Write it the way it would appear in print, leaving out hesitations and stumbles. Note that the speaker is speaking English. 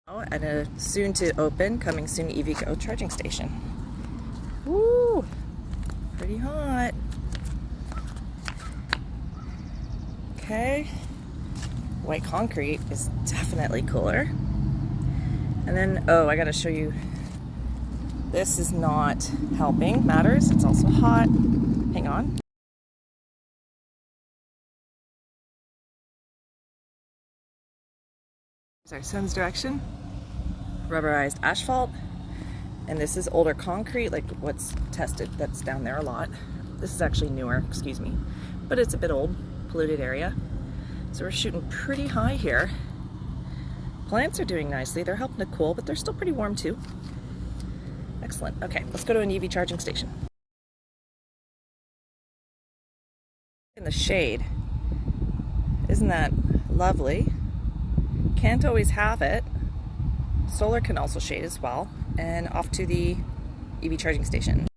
At a soon to open, coming soon EV Go charging station. Woo! Pretty hot. Okay. White concrete is definitely cooler. And then, oh, I gotta show you. This is not helping matters. It's also hot. Hang on. Our sun's direction, rubberized asphalt, and this is older concrete, like what's tested, that's down there a lot. This is actually newer, excuse me, but it's a bit old, polluted area. So we're shooting pretty high here. Plants are doing nicely, they're helping to cool, but they're still pretty warm too. Excellent. Okay, let's go to an EV charging station. In the shade, isn't that lovely? Can't always have it. Solar can also shade as well. And off to the EV charging station.